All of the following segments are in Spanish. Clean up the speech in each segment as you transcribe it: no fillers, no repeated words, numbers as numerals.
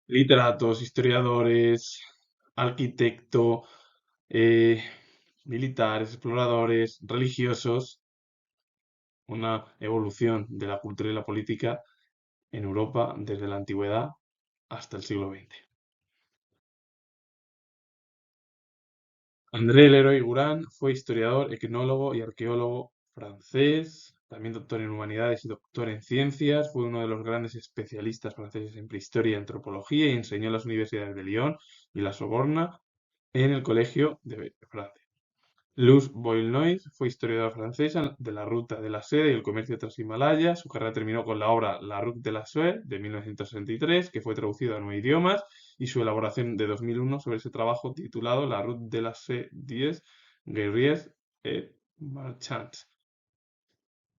literatos, historiadores, arquitecto, eh, militares, exploradores, religiosos, una evolución de la cultura y la política en Europa desde la antigüedad hasta el siglo XX. André Leroi-Gourhan fue historiador, etnólogo y arqueólogo francés, también doctor en humanidades y doctor en ciencias. Fue uno de los grandes especialistas franceses en prehistoria y antropología y enseñó en las universidades de Lyon y la Sorbona en el Colegio de Francia. Luz Boilnois fue historiadora francesa de la ruta de la seda y el comercio transhimalaya. Su carrera terminó con la obra La Route de la Soie de 1963, que fue traducida a 9 idiomas, y su elaboración de 2001 sobre ese trabajo titulado La Route de la Soie 10, Guerriers et Marchands.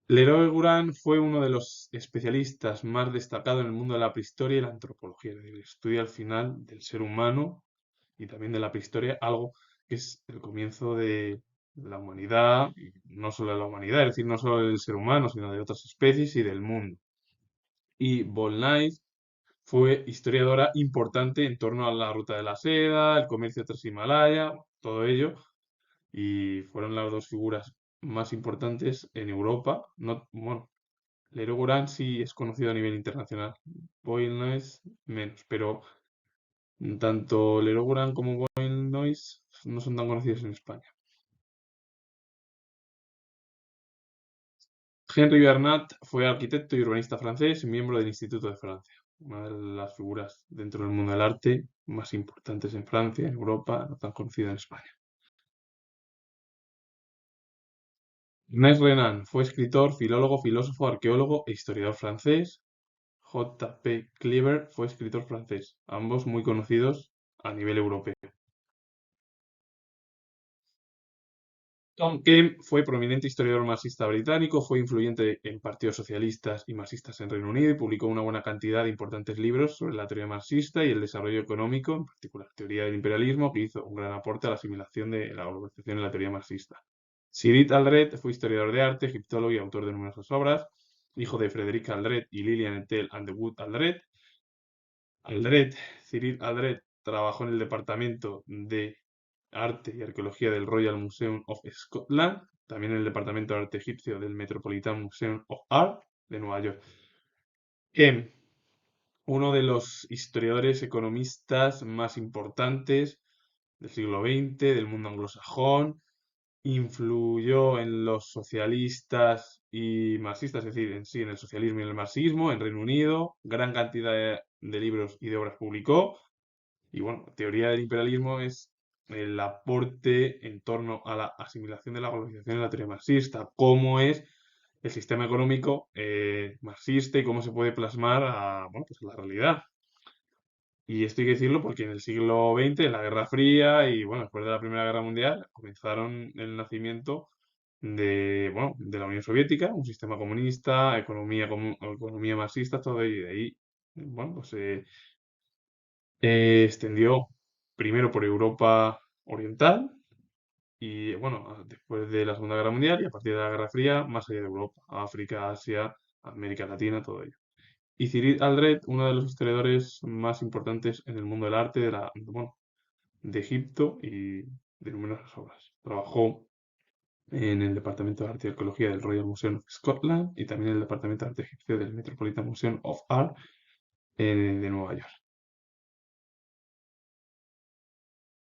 Leroi-Gourhan fue uno de los especialistas más destacados en el mundo de la prehistoria y la antropología, es decir, estudia al final del ser humano y también de la prehistoria, algo que es el comienzo de la humanidad, y no solo de la humanidad, es decir, no solo del ser humano, sino de otras especies y del mundo. Y Bolnais fue historiadora importante en torno a la ruta de la seda, el comercio transhimalaya, todo ello, y fueron las dos figuras más importantes en Europa. No, bueno, Leroi-Gourhan sí es conocido a nivel internacional, Bolnais menos, pero tanto Leroi-Gourhan como Boyle-Noyes no son tan conocidos en España. Henri Bernat fue arquitecto y urbanista francés, miembro del Instituto de Francia, una de las figuras dentro del mundo del arte más importantes en Francia, en Europa, no tan conocida en España. Ernest Renan fue escritor, filólogo, filósofo, arqueólogo e historiador francés. J. P. Cleaver fue escritor francés, ambos muy conocidos a nivel europeo. Tom Kemp fue prominente historiador marxista británico, fue influyente en partidos socialistas y marxistas en Reino Unido y publicó una buena cantidad de importantes libros sobre la teoría marxista y el desarrollo económico, en particular teoría del imperialismo, que hizo un gran aporte a la asimilación de la globalización en la teoría marxista. Cyril Aldred fue historiador de arte, egiptólogo y autor de numerosas obras, hijo de Frederick Aldred y Lillian Ethel and the Wood Aldred. Cyril Aldred trabajó en el departamento de arte y arqueología del Royal Museum of Scotland, también en el departamento de arte egipcio del Metropolitan Museum of Art de Nueva York. Uno de los historiadores economistas más importantes del siglo XX, del mundo anglosajón, influyó en los socialistas y marxistas, es decir, en sí, en el socialismo y el marxismo, en Reino Unido, gran cantidad de libros y de obras publicó. Y bueno, teoría del imperialismo es el aporte en torno a la asimilación de la globalización en la teoría marxista, cómo es el sistema económico marxista y cómo se puede plasmar a, bueno, pues a la realidad. Y esto hay que decirlo porque en el siglo XX, en la Guerra Fría y bueno, después de la Primera Guerra Mundial, comenzaron el nacimiento de, bueno, de la Unión Soviética, un sistema comunista, economía marxista, todo ello, y de ahí, bueno, pues se extendió primero por Europa Oriental y, bueno, después de la Segunda Guerra Mundial y a partir de la Guerra Fría, más allá de Europa, África, Asia, América Latina, todo ello. Y Cyril Aldred, uno de los historiadores más importantes en el mundo del arte bueno, de Egipto y de numerosas obras. Trabajó en el Departamento de Arte y Arqueología del Royal Museum of Scotland y también en el Departamento de Arte Egipcio del Metropolitan Museum of Art de Nueva York.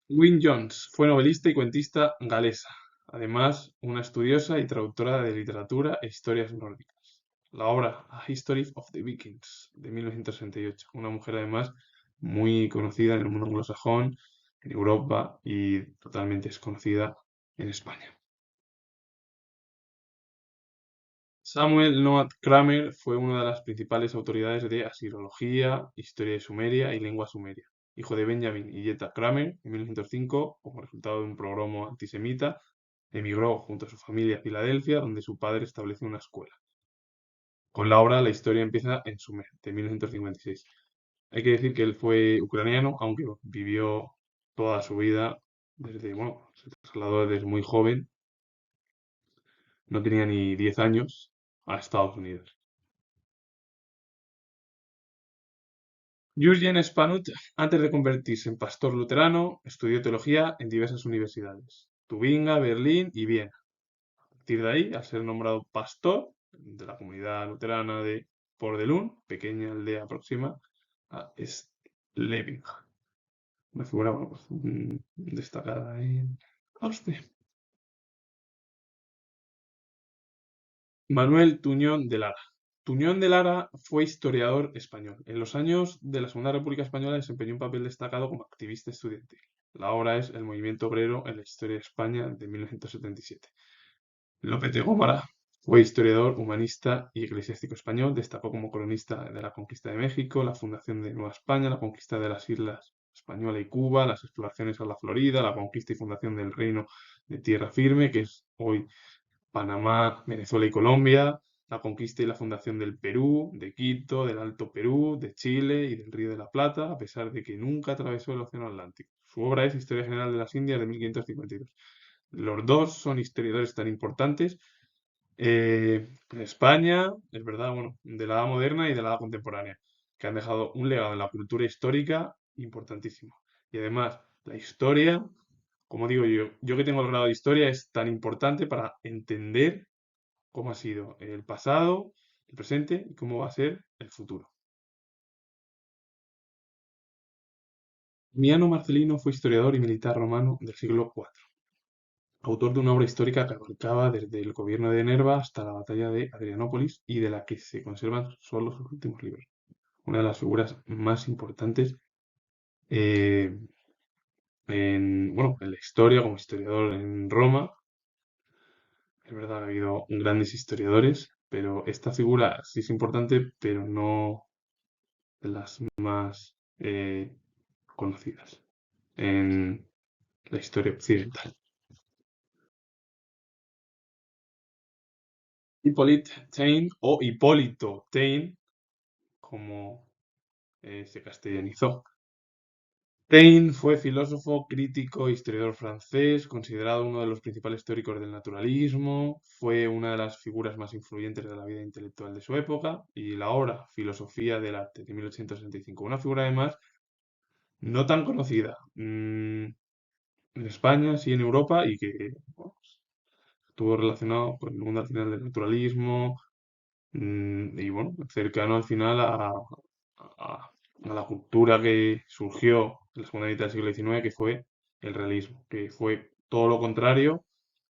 Wynne Jones fue novelista y cuentista galesa, además una estudiosa y traductora de literatura e historias nórdicas. La obra A History of the Vikings de 1968, una mujer además muy conocida en el mundo anglosajón, en Europa y totalmente desconocida en España. Samuel Noah Kramer fue una de las principales autoridades de asirología, historia de Sumeria y lengua sumeria. Hijo de Benjamin y Jetta Kramer, en 1905, como resultado de un programa antisemita, emigró junto a su familia a Filadelfia, donde su padre estableció una escuela. Con la obra La historia empieza en Sumer, de 1956. Hay que decir que él fue ucraniano, aunque vivió toda su vida desde, bueno, se trasladó desde muy joven, no tenía ni 10 años, a Estados Unidos. Jürgen Spanut, antes de convertirse en pastor luterano, estudió teología en diversas universidades, Tubinga, Berlín y Viena. A partir de ahí, al ser nombrado pastor de la comunidad luterana de Pordelun, pequeña aldea próxima a Slebing, una figura bueno, pues, destacada en Austria. Manuel Tuñón de Lara. Tuñón de Lara fue historiador español. En los años de la Segunda República Española desempeñó un papel destacado como activista estudiantil. La obra es El movimiento obrero en la historia de España de 1977. Lope de Gómara fue historiador, humanista y eclesiástico español. Destacó como cronista de la conquista de México, la fundación de Nueva España, la conquista de las islas Española y Cuba, las exploraciones a la Florida, la conquista y fundación del Reino de Tierra Firme, que es hoy Panamá, Venezuela y Colombia, la conquista y la fundación del Perú, de Quito, del Alto Perú, de Chile y del Río de la Plata, a pesar de que nunca atravesó el Océano Atlántico. Su obra es Historia General de las Indias de 1552. Los dos son historiadores tan importantes en España, es verdad, bueno, de la edad moderna y de la edad contemporánea, que han dejado un legado en la cultura histórica importantísimo. Y además, la historia, como digo yo que tengo el grado de historia, es tan importante para entender cómo ha sido el pasado, el presente y cómo va a ser el futuro. Miano Marcelino fue historiador y militar romano del siglo IV, autor de una obra histórica que abarcaba desde el gobierno de Nerva hasta la batalla de Adrianópolis y de la que se conservan solo sus últimos libros. Una de las figuras más importantes eh, bueno, en la historia, como historiador en Roma. Es verdad que ha habido grandes historiadores, pero esta figura sí es importante, pero no de las más conocidas en la historia occidental. Hippolyte Taine o Hipólito Taine, como se castellanizó. Taine fue filósofo, crítico e historiador francés, considerado uno de los principales teóricos del naturalismo, fue una de las figuras más influyentes de la vida intelectual de su época y la obra Filosofía del Arte de 1865, una figura además no tan conocida en España, sí en Europa y que bueno, estuvo relacionado con el mundo al final del naturalismo, y bueno, cercano al final a la cultura que surgió en la segunda mitad del siglo XIX, que fue el realismo, que fue todo lo contrario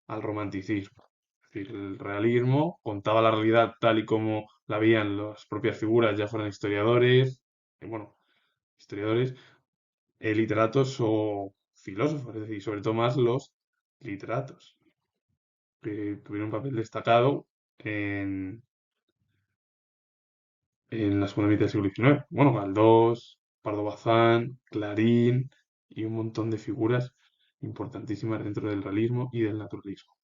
al romanticismo. Es decir, el realismo contaba la realidad tal y como la veían las propias figuras, ya fueran historiadores, bueno, historiadores, literatos o filósofos, es decir, sobre todo más los literatos, que tuvieron un papel destacado en la segunda mitad del siglo XIX. Bueno, Galdós, Pardo Bazán, Clarín y un montón de figuras importantísimas dentro del realismo y del naturalismo.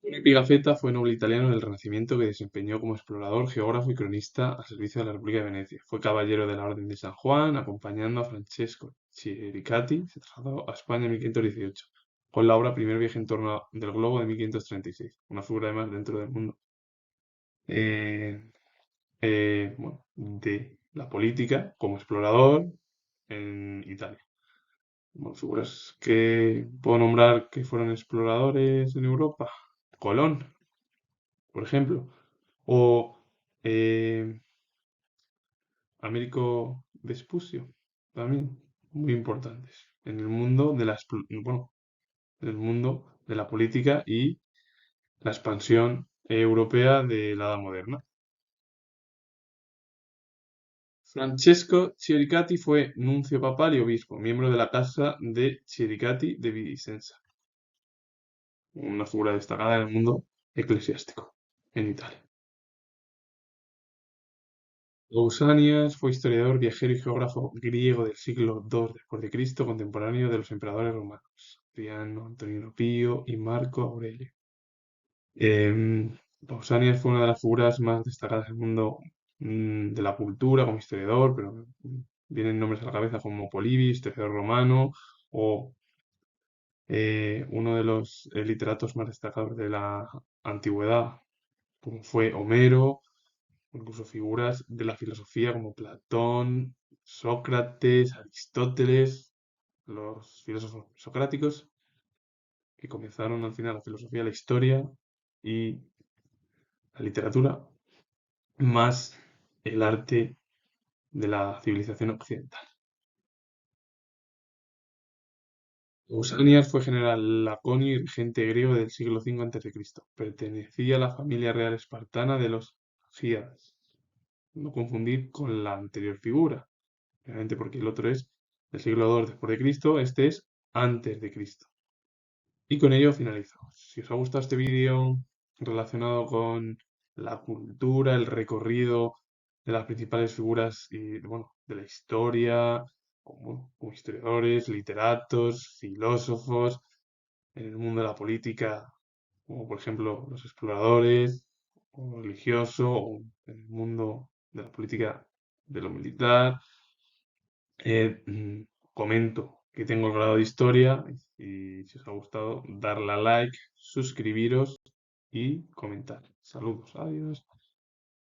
Antonio Pigafetta fue noble italiano del Renacimiento que desempeñó como explorador, geógrafo y cronista al servicio de la República de Venecia. Fue caballero de la Orden de San Juan, acompañando a Francesco Chiericati, se trasladó a España en 1518, con la obra Primer viaje en torno del globo de 1536, una figura además dentro del mundo eh, bueno, de la política como explorador en Italia. Bueno, figuras que puedo nombrar que fueron exploradores en Europa. Colón, por ejemplo, o eh, Américo Vespucio, también muy importantes en el mundo de la, bueno, en el mundo de la política y la expansión europea de la Edad Moderna. Francesco Chiericati fue nuncio papal y obispo, miembro de la Casa de Chiericati de Vicenza, una figura destacada en el mundo eclesiástico en Italia. Pausanias fue historiador, viajero y geógrafo griego del siglo II después de Cristo, contemporáneo de los emperadores romanos, Adriano, Antonino Pío y Marco Aurelio. Pausanias fue una de las figuras más destacadas del mundo de la cultura como historiador, pero vienen nombres a la cabeza como Polibio, historiador romano, o uno de los literatos más destacados de la antigüedad, como fue Homero, o incluso figuras de la filosofía como Platón, Sócrates, Aristóteles, los filósofos socráticos, que comenzaron al final la filosofía, la historia y la literatura, más el arte de la civilización occidental. Pausanias fue general laconio y regente griego del siglo V a.C. Pertenecía a la familia real espartana de los Gíadas. No confundir con la anterior figura, obviamente porque el otro es del siglo II después de Cristo, este es antes de Cristo. Y con ello finalizo. Si os ha gustado este vídeo relacionado con la cultura, el recorrido de las principales figuras y, bueno, de la historia, como historiadores, literatos, filósofos, en el mundo de la política, como por ejemplo los exploradores, o religioso, o en el mundo de la política de lo militar, comento que tengo el grado de historia y si os ha gustado, darle a like, suscribiros y comentar. Saludos, adiós.